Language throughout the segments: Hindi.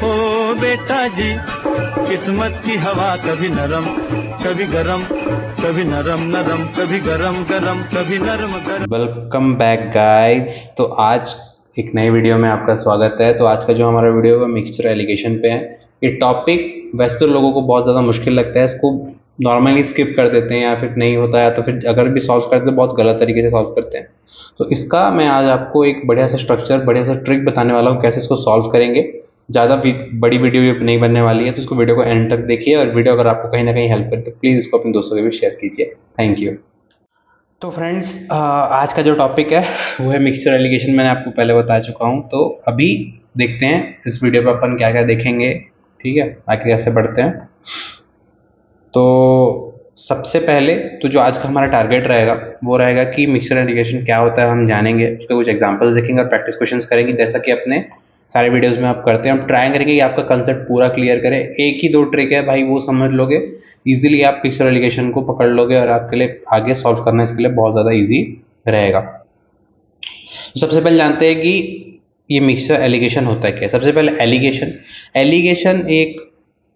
ओ बेटा जी, किस्मत की हवा कभी नरम कभी गरम, कभी नरम नरम कभी गरम गरम कभी नरम गरम। Welcome back guys. तो आज एक नई वीडियो में आपका स्वागत है। तो आज का जो हमारा वीडियो है मिक्सचर एलिगेशन पे है। ये टॉपिक वैसे तो लोगों को बहुत ज़्यादा मुश्किल लगता है, इसको नॉर्मली स्किप कर देते हैं या फिर नहीं होता है, तो फिर अगर भी सॉल्व करते हैं तो बहुत गलत तरीके से सॉल्व करते हैं। तो इसका मैं आज आपको एक बढ़िया सा स्ट्रक्चर, बढ़िया सा ट्रिक बताने वाला हूँ कैसे इसको सॉल्व करेंगे। ज़्यादा बड़ी वीडियो ये नहीं बनने वाली है, तो इसको वीडियो को एंड तक देखिए, और वीडियो अगर आपको कहीं ना कहीं हेल्प करे तो प्लीज़ इसको अपने दोस्तों के भी शेयर कीजिए। Thank you. तो फ्रेंड्स, आज का जो टॉपिक है वो है मिक्सचर एलिगेशन। मैंने आपको पहले बता चुका हूँ। तो अभी देखते हैं इस वीडियो पर अपन क्या क्या देखेंगे, ठीक है, आगे कैसे बढ़ते हैं। तो सबसे पहले तो जो आज का हमारा टारगेट रहेगा वो रहेगा कि मिक्सचर एलिगेशन क्या होता है हम जानेंगे, उसके कुछ एग्जांपल्स देखेंगे और प्रैक्टिस क्वेश्चंस करेंगे, जैसा कि अपने सारे वीडियोस में आप करते हैं। हम ट्राई करेंगे कि आपका कंसेप्ट पूरा क्लियर करें। एक ही दो ट्रिक है भाई, वो समझ लोगे इजीली, आप मिक्सचर एलिगेशन को पकड़ लोगे और आपके लिए आगे सॉल्व करना इसके लिए बहुत ज़्यादा ईजी रहेगा। तो सबसे पहले जानते हैं कि ये मिक्सचर एलिगेशन होता है क्या। सबसे पहले एलिगेशन एलिगेशन एक,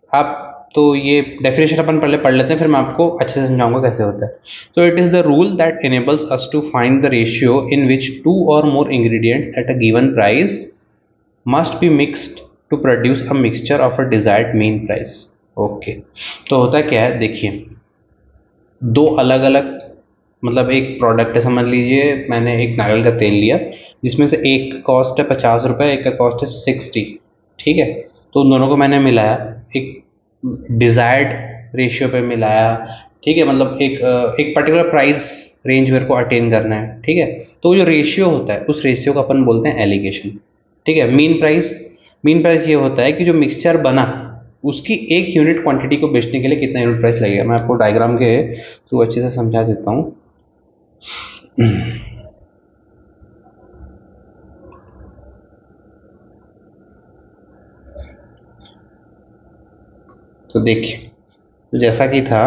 आप तो ये डेफिनेशन अपन पहले पढ़ लेते हैं, फिर मैं आपको अच्छे से समझाऊंगा कैसे होता है। तो it is the rule that enables us to find the ratio in which two or more ingredients at a given price must be mixed to produce a mixture of a desired mean price. Okay, तो होता क्या है, देखिए, दो अलग अलग, मतलब एक प्रोडक्ट है, समझ लीजिए मैंने एक नारियल का तेल लिया जिसमें से एक का कॉस्ट है 50 रुपये, एक का कॉस्ट है 60, ठीक है। तो उन दोनों को मैंने मिलाया, एक डिजायर्ड रेशियो पे मिलाया, ठीक है, मतलब एक पर्टिकुलर प्राइस रेंज मेरे को अटेन करना है, ठीक है। तो जो रेशियो होता है उस रेशियो को अपन बोलते हैं एलिगेशन, ठीक है। मीन प्राइस ये होता है कि जो मिक्सचर बना उसकी एक यूनिट क्वांटिटी को बेचने के लिए कितना यूनिट प्राइस लगेगा। मैं आपको डायग्राम के थ्रू अच्छे से समझा देता हूँ। तो देखिए, तो जैसा कि था,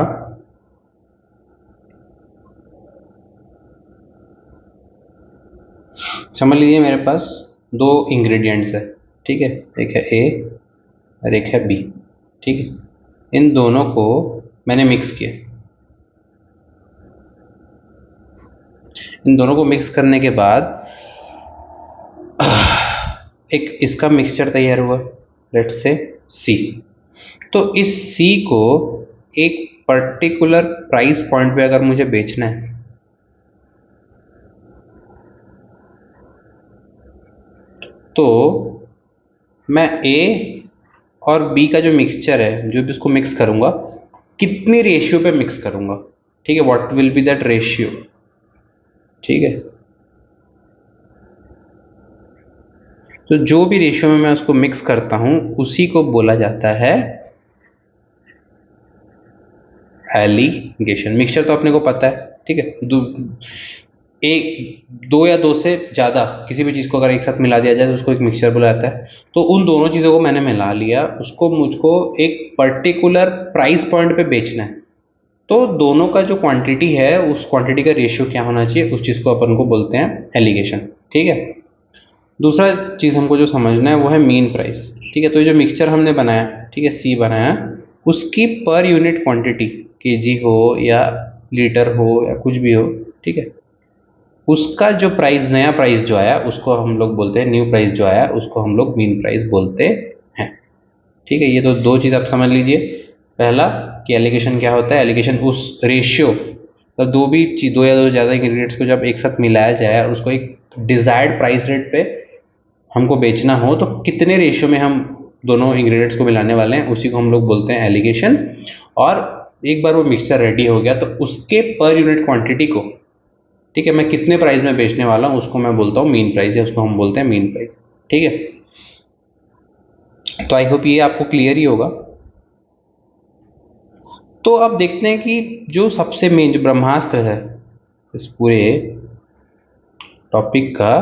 समझ लीजिए मेरे पास दो इंग्रेडिएंट्स है, ठीक है, एक है ए और एक है बी, ठीक है। इन दोनों को मैंने मिक्स किया। इन दोनों को मिक्स करने के बाद एक इसका मिक्सचर तैयार हुआ, लेट्स से सी। तो इस सी को एक पर्टिकुलर प्राइस पॉइंट पे अगर मुझे बेचना है, तो मैं ए और बी का जो मिक्सचर है, जो भी उसको मिक्स करूंगा, कितनी रेशियो पे मिक्स करूंगा, ठीक है, what will be that ratio, ठीक है। तो जो भी रेशियो में मैं उसको मिक्स करता हूं उसी को बोला जाता है एलिगेशन। मिक्सचर तो अपने को पता है, ठीक है, एक दो या दो से ज़्यादा किसी भी चीज़ को अगर एक साथ मिला दिया जाए तो उसको एक मिक्सचर बोला जाता है। तो उन दोनों चीज़ों को मैंने मिला लिया, उसको मुझको एक पर्टिकुलर प्राइस पॉइंट पे बेचना है। तो दोनों का जो क्वांटिटी है उस क्वांटिटी का रेशियो क्या होना चाहिए, उस चीज़ को अपन को बोलते हैं एलिगेशन, ठीक है। दूसरा चीज़ हमको जो समझना है वो है मीन प्राइस, ठीक है। तो ये जो मिक्सचर हमने बनाया, ठीक है, सी बनाया, उसकी पर यूनिट क्वांटिटी, केजी हो या लीटर हो या कुछ भी हो, ठीक है, उसका जो प्राइस, नया प्राइस जो आया उसको हम लोग बोलते हैं, न्यू प्राइस जो आया उसको हम लोग मीन प्राइस बोलते हैं, ठीक है। ये तो दो चीज़ आप समझ लीजिए। पहला कि एलिगेशन क्या होता है, एलिगेशन उस रेशियो, तो दो भी चीज, दो या दो ज़्यादा इंग्रेडिएंट्स को जब एक साथ मिलाया जाए और उसको एक डिजायर्ड प्राइस रेट पे हमको बेचना हो, तो कितने रेशियो में हम दोनों इंग्रेडिएंट्स को मिलाने वाले हैं उसी को हम लोग बोलते हैं एलिगेशन। और एक बार वो मिक्सचर रेडी हो गया तो उसके पर यूनिट क्वांटिटी को, ठीक है, मैं कितने प्राइस में बेचने वाला हूँ उसको मैं बोलता हूँ मीन प्राइस, या उसको हम बोलते हैं मीन प्राइस, ठीक है। तो आई होप ये आपको क्लियर ही होगा। तो अब देखते हैं कि जो सबसे मेन, जो ब्रह्मास्त्र है इस पूरे टॉपिक का,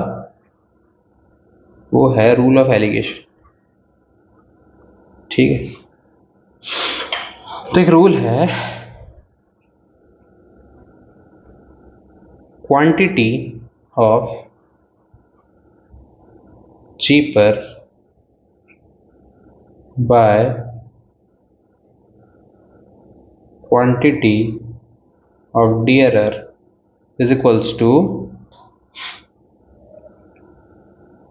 वो है रूल ऑफ एलिगेशन, ठीक है। तो एक रूल है, quantity of cheaper by quantity of dearer is equals to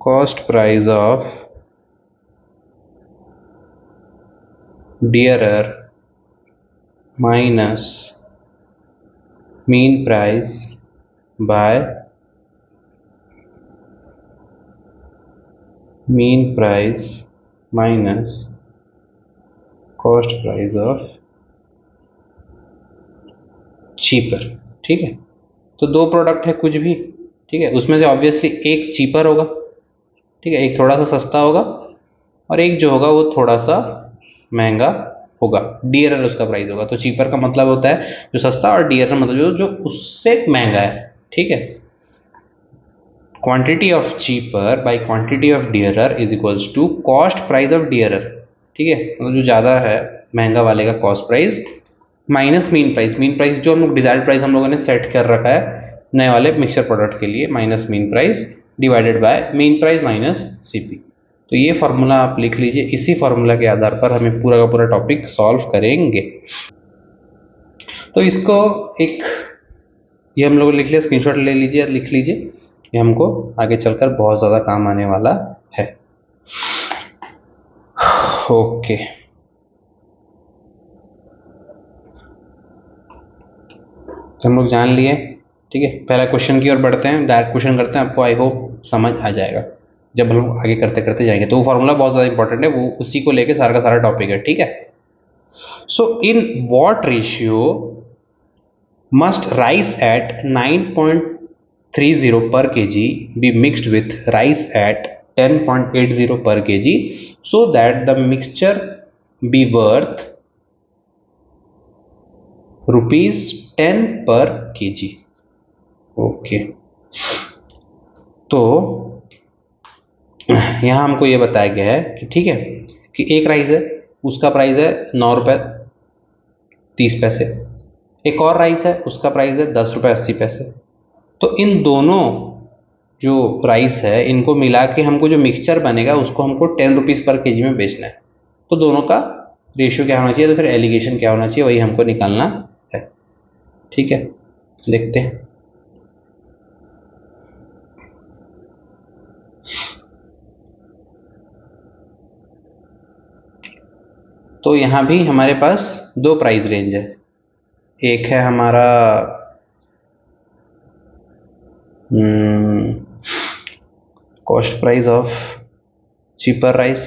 cost price of dearer minus mean price by mean price minus cost price of cheaper. ठीक है, तो दो प्रोडक्ट है कुछ भी, ठीक है, उसमें से ऑब्वियसली एक चीपर होगा, ठीक है, एक थोड़ा सा सस्ता होगा और एक जो होगा वो थोड़ा सा महंगा होगा। डियरर उसका प्राइस होगा। तो चीपर का मतलब होता है जो सस्ता और डियरर मतलब जो उससे महंगा है। ठीक है, quantity of cheaper by quantity of dearer is equals to cost price of dearer. ठीक है, मतलब जो ज़्यादा है महंगा वाले का cost price minus mean price. Mean price जो हम लोग डिजायर्ड प्राइस हम लोगों ने सेट कर रखा है नए वाले मिक्सचर प्रोडक्ट के लिए, minus mean price divided by mean price minus CP. तो ये फॉर्मूला आप लिख लीजिए। इसी फॉर्मूला के आधार पर हमें पूरा का पूरा टॉपिक सॉल्व करेंगे। तो इसको एक ये हम लोग लिख लिया, स्क्रीनशॉट ले लीजिए, लिख लीजिए, ये हमको आगे चलकर बहुत ज़्यादा काम आने वाला है। ओके, तो हम लोग जान लिए। ठीक है, पहला क्वेश्चन की ओर बढ़ते हैं, डायरेक्ट क्वेश्चन करते हैं, आपको आई होप समझ आ जाएगा जब हम लोग आगे करते करते जाएंगे। तो वो फॉर्मूला बहुत ज़्यादा इंपॉर्टेंट है, वो उसी को लेके सारा का सारा टॉपिक है। ठीक है, so in what ratio must rice at 9.30 per kg be mixed with rice at 10.80 per kg so that the mixture be worth rupees 10 per kg। Okay, तो यहाँ हमको ये बताया गया है कि ठीक है कि एक राइस है, उसका प्राइस है 9 रुपये 30 पैसे, एक और राइस है उसका प्राइस है 10 रुपये 80 पैसे। तो इन दोनों जो राइस है इनको मिला के हमको जो मिक्सचर बनेगा उसको हमको 10 रुपीज़ पर केजी में बेचना है। तो दोनों का रेशियो क्या होना चाहिए, तो फिर एलिगेशन क्या होना चाहिए, वही हमको निकालना है। ठीक है, देखते हैं। तो यहाँ भी हमारे पास दो प्राइस रेंज है। एक है हमारा cost price of cheaper rice,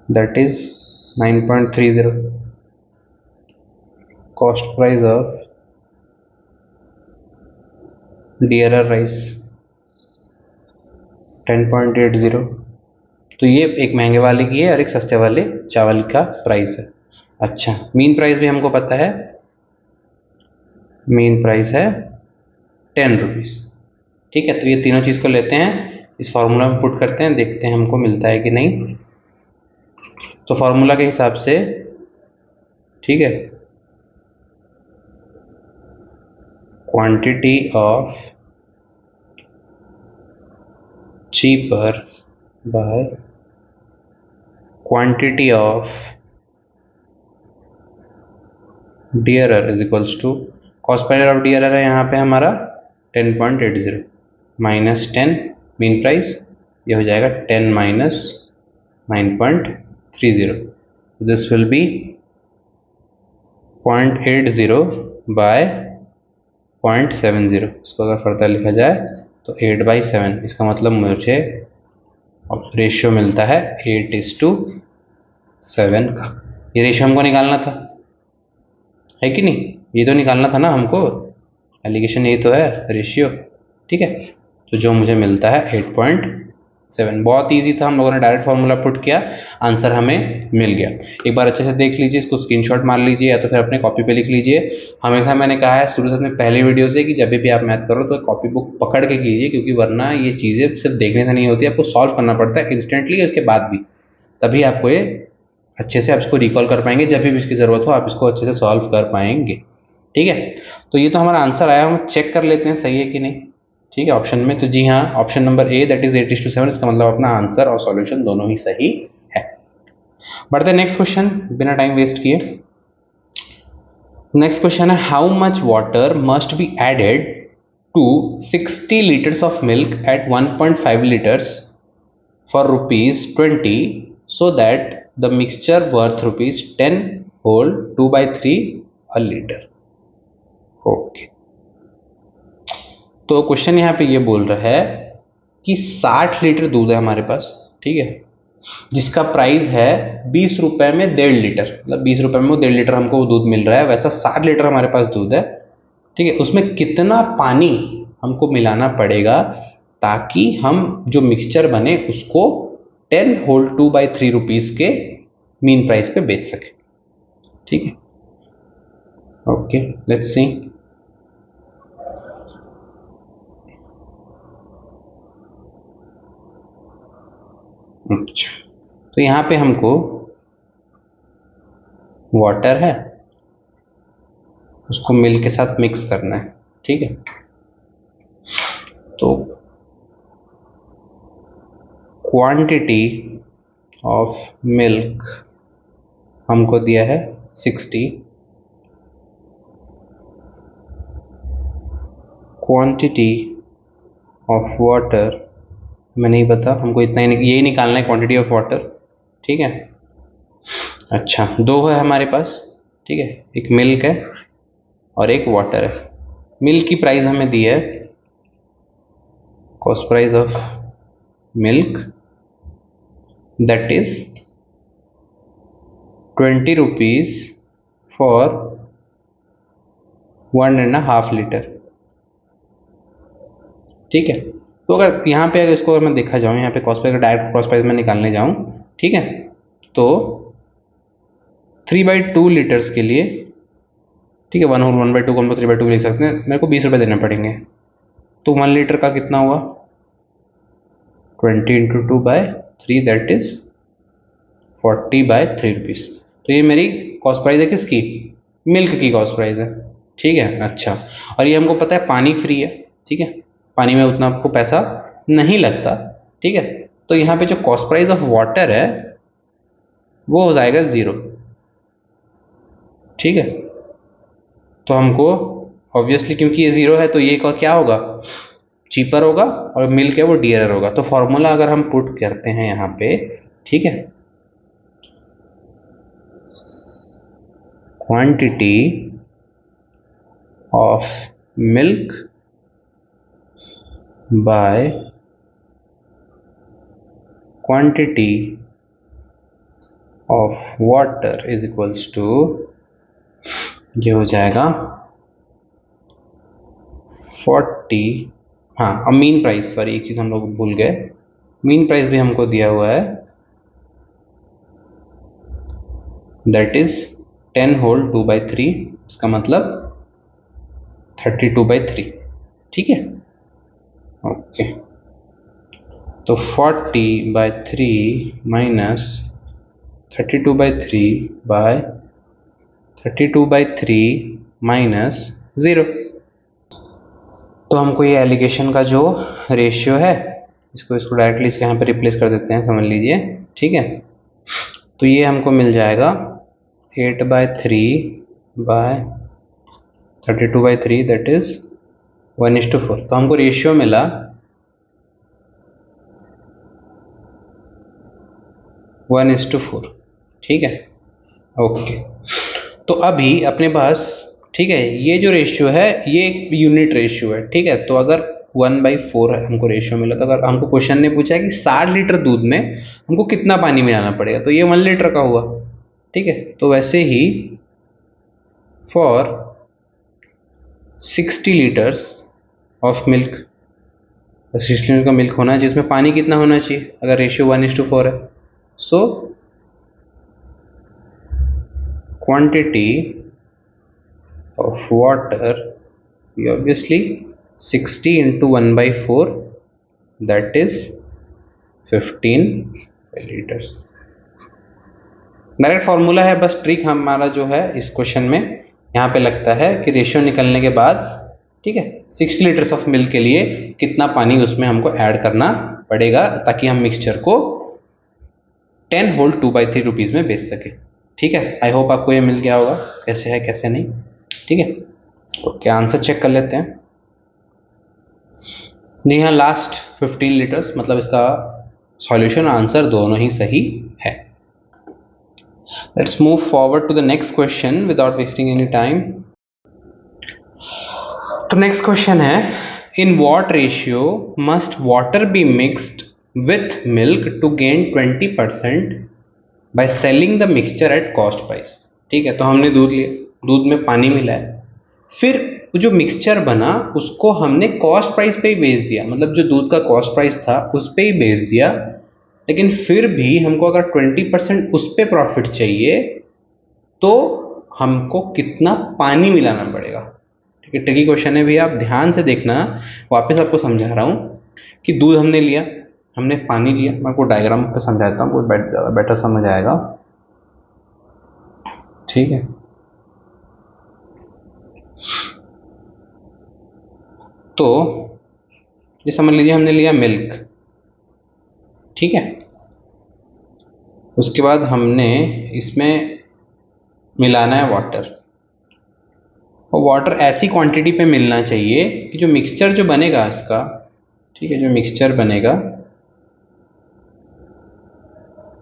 that is 9.30, cost price of dearer rice 10.80। तो ये एक महंगे वाले की है और एक सस्ते वाले चावल का प्राइस है। अच्छा, मीन प्राइस भी हमको पता है, मीन प्राइस है 10 रुपीज़। ठीक है, तो ये तीनों चीज़ को लेते हैं, इस फार्मूला में पुट करते हैं, देखते हैं हमको मिलता है कि नहीं। तो फार्मूला के हिसाब से ठीक है, quantity of cheaper by quantity of dearer is equals to cost price of dearer है यहाँ पे हमारा 10.80 माइनस 10 मीन प्राइस, ये हो जाएगा 10 minus 9.30। This will be 0.80 by 0.70। इसको अगर फर्दर लिखा जाए तो 8/7। इसका मतलब मुझे रेशियो मिलता है 8:7 का। ये रेशियो हमको निकालना था, है कि नहीं? ये तो निकालना था ना हमको, एलिगेशन यही तो है, रेशियो। ठीक है, तो जो मुझे मिलता है 8.7। बहुत इजी था, हम लोगों ने डायरेक्ट फार्मूला पुट किया, आंसर हमें मिल गया। एक बार अच्छे से देख लीजिए, इसको स्क्रीनशॉट मार लीजिए या तो फिर अपने कॉपी पे लिख लीजिए। हमेशा मैंने कहा है शुरू से अपने पहले वीडियो से कि जब भी आप मैथ करो तो कॉपी बुक पकड़ के कीजिए, क्योंकि वरना ये चीज़ें सिर्फ देखने से नहीं होती, आपको सॉल्व करना पड़ता है इंस्टेंटली, उसके बाद भी, तभी आपको ये अच्छे से आप इसको रिकॉल कर पाएंगे। जब भी इसकी ज़रूरत हो आप इसको अच्छे से सॉल्व कर पाएंगे। ठीक है, तो ये तो हमारा आंसर आया, हम चेक कर लेते हैं सही है कि नहीं। ठीक है ऑप्शन में। तो जी हाँ, option number A that is 8:7, इसका मतलब अपना आंसर और सॉल्यूशन दोनों ही सही है। बढ़ते नेक्स्ट क्वेश्चन बिना टाइम वेस्ट किए। नेक्स्ट क्वेश्चन है how much water must be added to 60 litres of milk at 1.5 litres for ₹20 so that the mixture worth ₹10 whole 2/3 a liter। Okay, तो क्वेश्चन यहाँ पे ये बोल रहा है कि 60 लीटर दूध है हमारे पास, ठीक है, जिसका प्राइस है 20 रुपए में 1.5 लीटर, मतलब 20 रुपए में वो 1.5 लीटर हमको दूध मिल रहा है। वैसा 60 लीटर हमारे पास दूध है, ठीक है, उसमें कितना पानी हमको मिलाना पड़ेगा ताकि हम जो मिक्सचर बने उसको 10 होल 2/3 रुपीज के मीन प्राइस पे बेच सके, ठीक है। Okay let's see. अच्छा, तो यहाँ पे हमको वाटर है, उसको मिल्क के साथ मिक्स करना है, ठीक है। तो क्वांटिटी ऑफ मिल्क हमको दिया है 60, क्वांटिटी ऑफ वाटर मैं नहीं पता, हमको इतना ही यही निकालना है, क्वांटिटी ऑफ वाटर, ठीक है। अच्छा, दो है हमारे पास, ठीक है, एक मिल्क है और एक वाटर है। मिल्क की प्राइस हमें दी है, cost price of milk that is 20 rupees for 1.5 litre, ठीक है। तो अगर यहाँ पे अगर इसको मैं देखा जाऊँ, यहाँ पे cost price, direct cost price में निकालने जाऊँ, ठीक है, तो 3/2 लीटर्स के लिए, ठीक है, 1/2 को हम लोग 3/2 लिख सकते हैं, मेरे को 20 रुपये देने पड़ेंगे। तो 1 लीटर का कितना हुआ, 20 × 2/3 दैट इज 40/3 रुपीज़। तो ये मेरी कॉस्ट प्राइस है किसकी, मिल्क की कॉस्ट प्राइस है, ठीक है। अच्छा, और ये हमको पता है पानी फ्री है, ठीक है, पानी में उतना आपको पैसा नहीं लगता, ठीक है। तो यहाँ पे जो कॉस्ट प्राइस ऑफ वाटर है वो हो जाएगा 0, ठीक है। तो हमको ऑब्वियसली क्योंकि ये 0 है तो ये क्या होगा, चीपर होगा, और मिल्क है वो डियरर होगा। तो फॉर्मूला अगर हम पुट करते हैं यहाँ पे, ठीक है, quantity of milk by quantity of water is equals to, ये हो जाएगा 40, हाँ अब मीन प्राइस, सॉरी एक चीज हम लोग भूल गए, मीन प्राइस भी हमको दिया हुआ है दैट इज 10 होल 2/3, इसका मतलब 32/3, ठीक है। ओके, तो 40/3 माइनस 32/3 बाय 32/3 माइनस 0। तो हमको ये एलिगेशन का जो रेशियो है, इसको डायरेक्टली इसके यहाँ पे रिप्लेस कर देते हैं, समझ लीजिए, ठीक है। तो ये हमको मिल जाएगा 8/3 बाय 32/3 दैट इज 1:4। तो हमको रेशियो मिला 1:4, ठीक है। ओके, तो अभी अपने पास, ठीक है, ये जो रेशियो है ये एक यूनिट रेशियो है, ठीक है। तो अगर 1/4 हमको रेशियो मिला, तो अगर हमको क्वेश्चन ने पूछा है कि 60 लीटर दूध में हमको कितना पानी मिलाना पड़ेगा, तो ये 1 लीटर का हुआ, ठीक है। तो वैसे ही for 60 litres of milk, 60 litre का मिल्क होना है जिसमें पानी कितना होना चाहिए, अगर रेशियो 1:4 है, so quantity of water obviously 60 into 1/4 that is 15 liters। Direct formula है, बस ट्रिक हमारा जो है इस क्वेश्चन में यहाँ पे लगता है कि रेशियो निकलने के बाद ठीक है, 60 लीटर्स ऑफ मिल्क के लिए कितना पानी उसमें हमको ऐड करना पड़ेगा ताकि हम मिक्सचर को 10 होल 2/3 रुपीज़ में बेच सके। ठीक है, आई होप आपको ये मिल गया होगा कैसे है कैसे नहीं। ठीक है, ओके, आंसर चेक कर लेते हैं। जी हाँ, लास्ट 15 लीटर्स, मतलब इसका सॉल्यूशन आंसर दोनों ही सही है। Let's move forward to the next question without wasting any time. तो नेक्स्ट क्वेश्चन है, in what ratio must water be mixed with milk to gain 20% by selling the mixture at cost price. ठीक है, तो हमने दूध लिया, दूध में पानी मिलाया, फिर जो मिक्सचर बना उसको हमने कॉस्ट प्राइस पे ही बेच दिया, मतलब जो दूध का कॉस्ट प्राइस था उस पे ही बेच दिया, लेकिन फिर भी हमको अगर 20% उस पे प्रॉफिट चाहिए तो हमको कितना पानी मिलाना पड़ेगा। ठीक है, ट्रिकी क्वेश्चन है भैया, आप ध्यान से देखना, वापस आपको समझा रहा हूँ कि दूध हमने लिया, हमने पानी लिया, मैं आपको डायग्राम पे समझाता हूँ, ज़्यादा बेटर समझ आएगा। ठीक है, तो ये समझ लीजिए हमने लिया मिल्क। ठीक है, उसके बाद हमने इसमें मिलाना है वाटर, और वाटर ऐसी क्वांटिटी पे मिलना चाहिए कि जो मिक्सचर जो बनेगा इसका, ठीक है, जो मिक्सचर बनेगा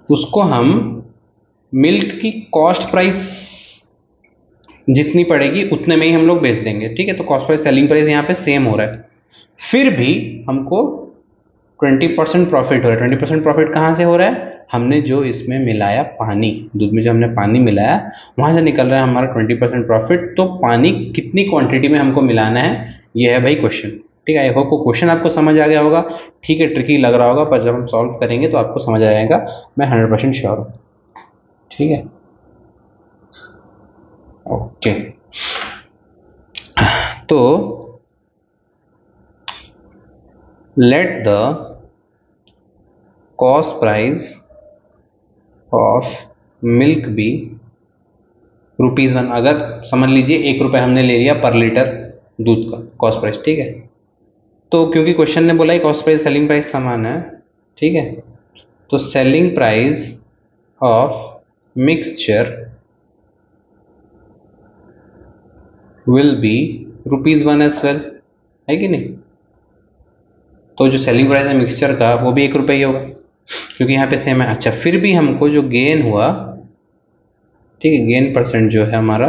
उसको हम मिल्क की कॉस्ट प्राइस जितनी पड़ेगी उतने में ही हम लोग बेच देंगे। ठीक है, तो कॉस्ट प्राइस सेलिंग प्राइस यहाँ पे सेम हो रहा है, फिर भी हमको 20% प्रॉफिट हो रहा है। 20% प्रॉफिट कहाँ से हो रहा है, हमने जो इसमें मिलाया पानी, दूध में जो हमने पानी मिलाया वहां से निकल रहा है हमारा 20% प्रॉफिट। तो पानी कितनी क्वांटिटी में हमको मिलाना है, ये है भाई क्वेश्चन। ठीक है, आई होप को क्वेश्चन आपको समझ आ गया होगा। ठीक है, ट्रिकी लग रहा होगा, पर जब हम सॉल्व करेंगे तो आपको समझ आ जाएगा, मैं 100% श्योर हूँ। ठीक है, ओके, तो let the cost price of milk be ₹1। अगर समझ लीजिए 1 रुपये हमने ले लिया पर लीटर दूध का कॉस्ट प्राइस। ठीक है, तो क्योंकि क्वेश्चन ने बोला है कॉस्ट प्राइस सेलिंग प्राइस समान है, ठीक है, तो selling price of mixture will be ₹1 as well, है कि नहीं। तो जो सेलिंग प्राइस है मिक्सचर का वो भी 1 रुपये ही होगा क्योंकि यहाँ पे सेम है। अच्छा, फिर भी हमको जो गेन हुआ, ठीक है, गेन परसेंट जो है हमारा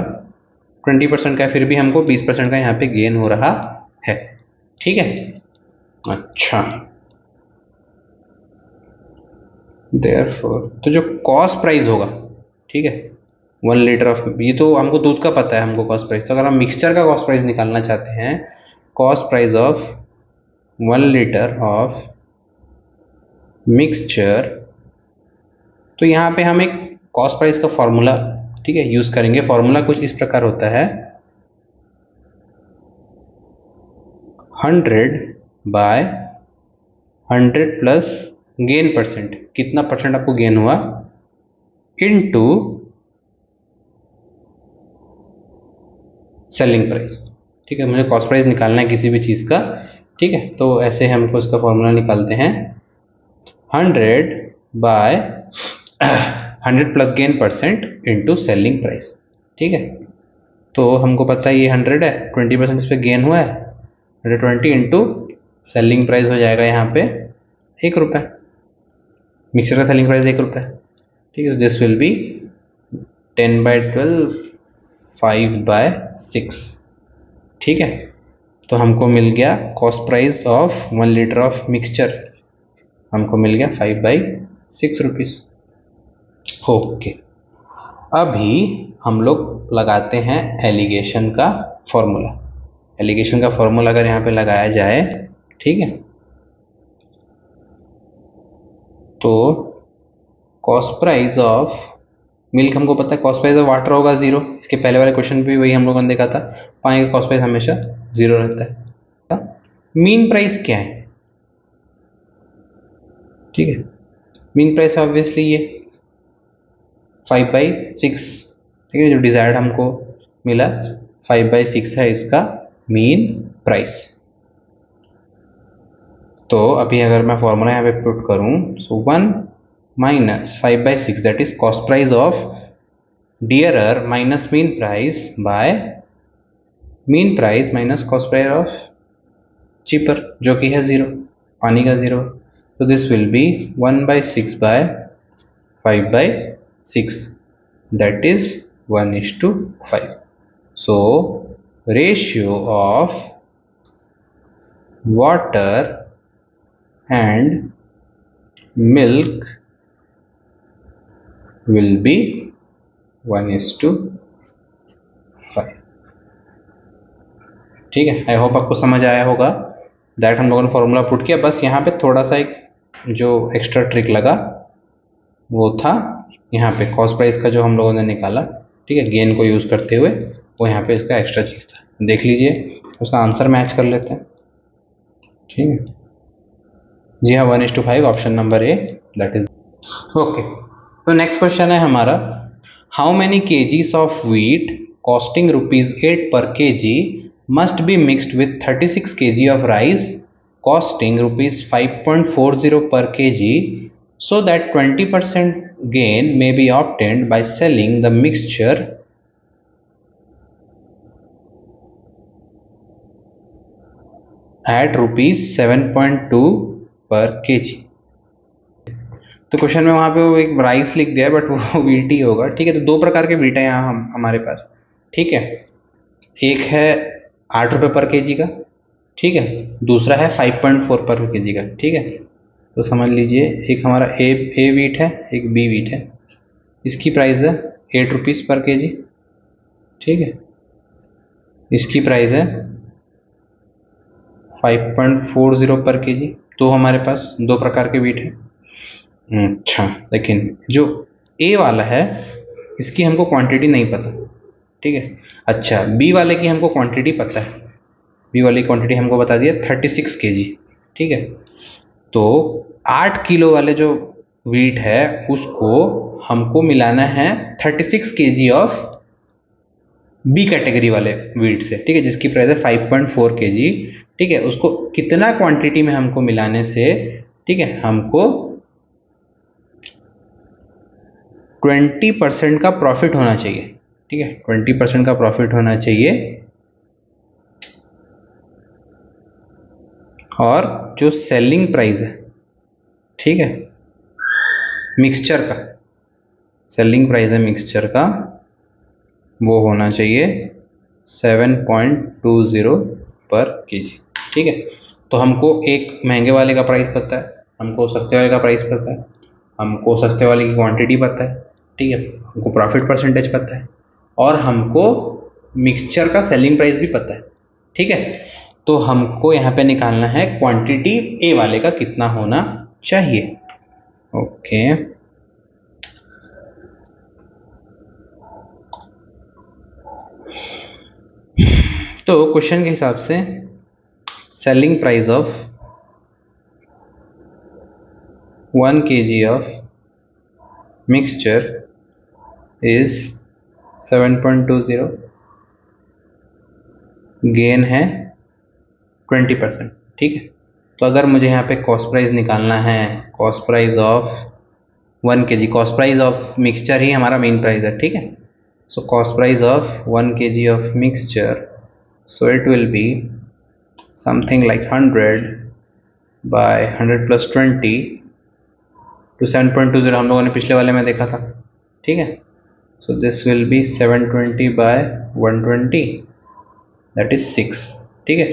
20% का है, फिर भी हमको 20% का यहाँ पे गेन हो रहा है। ठीक है, अच्छा, देयरफॉर तो जो कॉस्ट प्राइस होगा, ठीक है, 1 लीटर ऑफ, ये तो हमको दूध का पता है हमको कॉस्ट प्राइस, तो अगर हम मिक्सचर का कॉस्ट प्राइस निकालना चाहते हैं, cost price of 1 litre of mixture, तो यहाँ पे हम एक कॉस्ट प्राइस का फॉर्मूला, ठीक है, यूज करेंगे। फॉर्मूला कुछ इस प्रकार होता है, 100/100 प्लस गेन परसेंट, कितना परसेंट आपको गेन हुआ, इनटू सेलिंग प्राइस। ठीक है, मुझे कॉस्ट प्राइस निकालना है किसी भी चीज़ का। ठीक है, तो ऐसे हमको इसका फॉर्मूला निकालते हैं, 100/100 plus gain percent into selling price. ठीक है, तो हमको पता है ये 100 है, 20% इस पर गेन हुआ है, 120 इंटू सेलिंग प्राइस हो जाएगा यहाँ पे 1 रुपये, मिक्सर का सेलिंग प्राइस 1 रुपये। ठीक है, दिस विल बी 10/12 5/6। ठीक है, तो हमको मिल गया cost price of 1 litre of mixture, हमको मिल गया 5/6 रुपीज़। ओके, अभी हम लोग लगाते हैं एलिगेशन का फॉर्मूला। एलिगेशन का फॉर्मूला अगर यहाँ पे लगाया जाए, ठीक है, तो कॉस्ट प्राइस ऑफ मिल्क हमको पता है, कॉस्ट प्राइस ऑफ वाटर होगा 0। इसके पहले वाले क्वेश्चन पे भी वही हम लोगों ने देखा था, पानी का कॉस्ट प्राइस हमेशा 0 रहता है। मीन प्राइस क्या है, ठीक है, मीन प्राइस ऑब्वियसली ये 5/6, ठीक है, जो डिजायर्ड हमको मिला 5/6 है इसका मीन प्राइस। तो अभी अगर मैं फॉर्मूला यहाँ पे पुट करूँ, so 1 minus 5/6 that is cost price of dearer minus mean price by mean price minus cost price of cheaper, जो कि है 0, पानी का 0। तो this will be 1/6 by 5/6 that is 1:5. So ratio of water and milk will be 1:5. ठीक है, आई होप आपको समझ आया होगा। दैट हम लोगों ने फॉर्मूला पुट किया। बस यहाँ पे थोड़ा सा एक जो एक्स्ट्रा ट्रिक लगा वो था यहाँ पे कॉस्ट प्राइस का जो हम लोगों ने निकाला, ठीक है, गेन को यूज़ करते हुए, वो यहाँ पे इसका एक्स्ट्रा चीज़ था। देख लीजिए, उसका आंसर मैच कर लेते हैं। ठीक है जी हाँ, 1:5 option number A that is okay. तो नेक्स्ट क्वेश्चन है हमारा, how many kgs of wheat costing ₹8 per kg must be mixed with 36 kg of rice costing ₹5.40 per kg so that 20% gain may be obtained by selling the mixture at ₹7.2 per kg। तो क्वेश्चन में वहाँ पे वो एक राइस लिख दिया है बट वो वीट ही होगा। ठीक है, तो 2 प्रकार के वीट है यहाँ हमारे पास। ठीक है, एक है ₹8 पर केजी का, ठीक है, दूसरा है 5.4 पर केजी का। ठीक है, तो समझ लीजिए, एक हमारा ए वीट है, एक बी वीट है। इसकी प्राइस है ₹8 पर केजी। ठीक है, इसकी प्राइस है 5.40 पर केजी। तो हमारे पास 2 प्रकार के वीट है। अच्छा, लेकिन जो ए वाला है इसकी हमको क्वांटिटी नहीं पता। ठीक है, अच्छा, बी वाले की हमको क्वांटिटी पता है। बी वाली क्वांटिटी हमको बता दिया 36 kg। ठीक है, तो 8 किलो वाले जो वीट है उसको हमको मिलाना है 36 kg ऑफ बी कैटेगरी वाले वीट से। ठीक है, जिसकी प्राइस है 5.4 kg। ठीक है, उसको कितना क्वांटिटी में हमको मिलाने से, ठीक है, हमको 20% का प्रॉफिट होना चाहिए। ठीक है, 20% का प्रॉफिट होना चाहिए। और जो सेलिंग प्राइस है, ठीक है, मिक्सचर का सेलिंग प्राइस है मिक्सचर का, वो होना चाहिए 7.20 पर केजी। ठीक है, तो हमको एक महंगे वाले का प्राइस पता है, हमको सस्ते वाले का प्राइस पता है, हमको सस्ते वाले की क्वांटिटी पता है। ठीक है, हमको प्रॉफिट परसेंटेज पता है, और हमको मिक्सचर का सेलिंग प्राइस भी पता है। ठीक है, तो हमको यहाँ पे निकालना है क्वांटिटी ए वाले का कितना होना चाहिए। ओके, तो क्वेश्चन के हिसाब से selling price of 1 kg of mixture is 7.20, gain है 20%। ठीक है, तो अगर मुझे यहाँ पे कॉस्ट प्राइस निकालना है, cost price of 1 kg, cost price of mixture ही हमारा मेन प्राइस है। ठीक है, so cost price of 1 kg of mixture, so it will be something like 100 by 100 + 20 to 7.20 हम लोगों ने पिछले वाले में देखा था। ठीक है, so this will be 720 by 120 that is 6। ठीक है,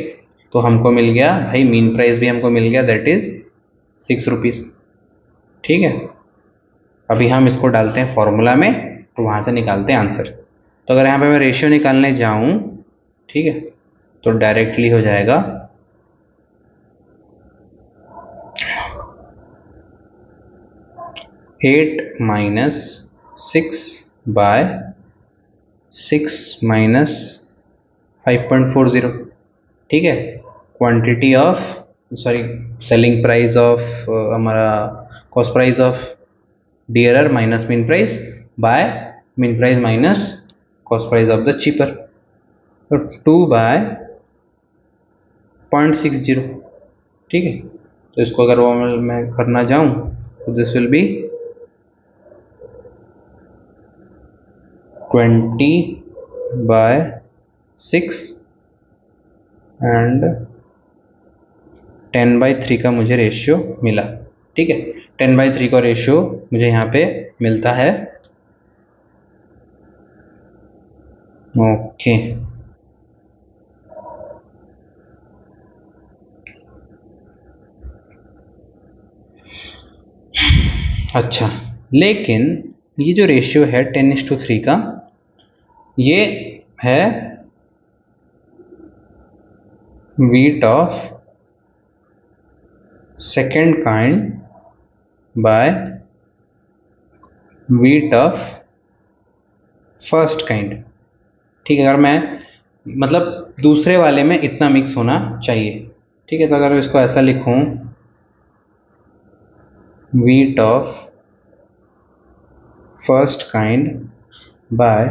तो हमको मिल गया भाई, मीन प्राइस भी हमको मिल गया, दैट इज ₹6। ठीक है, अभी हम इसको डालते हैं फॉर्मूला में, तो वहाँ से निकालते हैं आंसर। तो अगर यहाँ पे मैं रेशियो निकालने जाऊँ, ठीक है, तो डायरेक्टली हो जाएगा 8 - 6 बाय 6 - 5.40। ठीक है, quantity of selling price of हमारा cost price of dearer minus mean price by mean price minus cost price of the cheaper. तो 2 बाय 0.60, ठीक है। तो इसको अगर वो मैं करना जाऊं तो दिस विल बी 20/6 एंड 10/3 का मुझे रेशियो मिला, ठीक है। 10/3 का रेशियो मुझे यहाँ पे मिलता है, ओके। अच्छा, लेकिन ये जो रेशियो है 10:3 का, ये है wheat of second kind by wheat of first kind, ठीक है। अगर मैं मतलब दूसरे वाले में इतना मिक्स होना चाहिए, ठीक है। तो अगर इसको ऐसा लिखूं, wheat of first kind by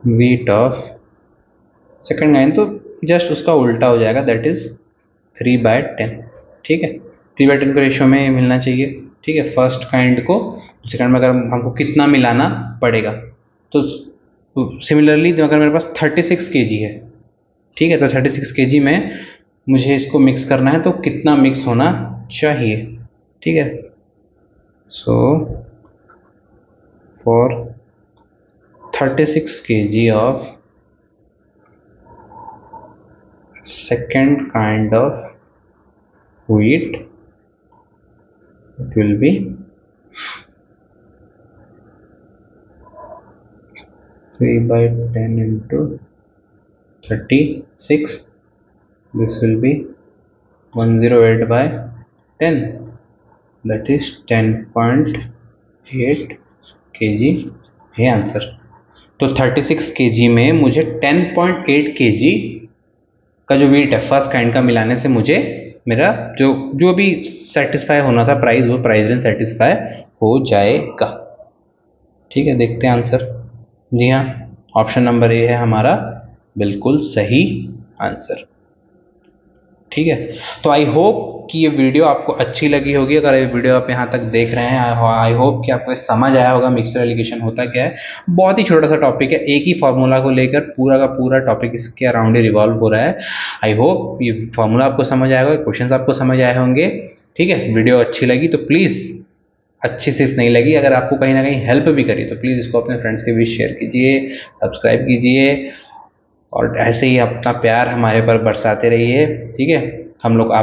wheat of second kind, तो जस्ट उसका उल्टा हो जाएगा, दैट इज 3/10, ठीक है। 3/10 का रेशियो में मिलना चाहिए, ठीक है। फर्स्ट काइंड को सेकंड में अगर हमको कितना मिलाना पड़ेगा, तो सिमिलरली अगर मेरे पास 36 kg है, ठीक है, तो 36 kg में मुझे इसको मिक्स करना है, तो कितना मिक्स होना चाहिए, ठीक है। So for 36 kg of second kind of wheat, it will be 3/10 into 36, this will be 108/10, that is 10.8 kg है आंसर। तो 36 kg में मुझे 10.8 kg का जो वेट है फर्स्ट काइंड का मिलाने से मुझे मेरा जो भी सेटिस्फाई होना था प्राइस, वो प्राइस रेंज सेटिस्फाई हो जाएगा, ठीक है। देखते हैं आंसर। जी हाँ, ऑप्शन नंबर ए है हमारा बिल्कुल सही आंसर, ठीक है। तो आई होप कि ये वीडियो आपको अच्छी लगी होगी। अगर ये वीडियो आप यहाँ तक देख रहे हैं, आई होप कि आपको समझ आया होगा मिक्सचर एलिगेशन होता क्या है। बहुत ही छोटा सा टॉपिक है, एक ही फॉर्मूला को लेकर पूरा का पूरा टॉपिक इसके अराउंड ही रिवॉल्व हो रहा है। आई होप ये फॉर्मूला आपको समझ आया होगा, क्वेश्चंस आपको समझ आए होंगे, ठीक है। वीडियो अच्छी लगी तो प्लीज़, अच्छी सिर्फ नहीं लगी, अगर आपको कहीं ना कहीं हेल्प भी करी तो प्लीज़ इसको अपने फ्रेंड्स के बीच शेयर कीजिए, सब्सक्राइब कीजिए और ऐसे ही अपना प्यार हमारे पर बरसाते रहिए, ठीक है। हम लोग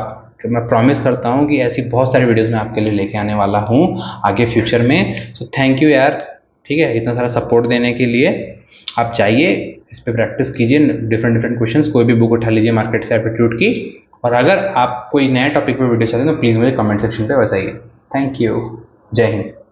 मैं प्रॉमिस करता हूँ कि ऐसी बहुत सारी वीडियोस मैं आपके लिए लेके आने वाला हूँ आगे फ्यूचर में। तो थैंक यू यार, ठीक है, इतना सारा सपोर्ट देने के लिए। आप चाहिए इस पर प्रैक्टिस कीजिए, डिफरेंट क्वेश्चंस, कोई भी बुक उठा लीजिए मार्केट से एप्टीट्यूड की। और अगर आप कोई नया टॉपिक पर वीडियो चाहते हैं तो प्लीज़ मुझे कमेंट सेक्शन पर बताइए। थैंक यू, जय हिंद।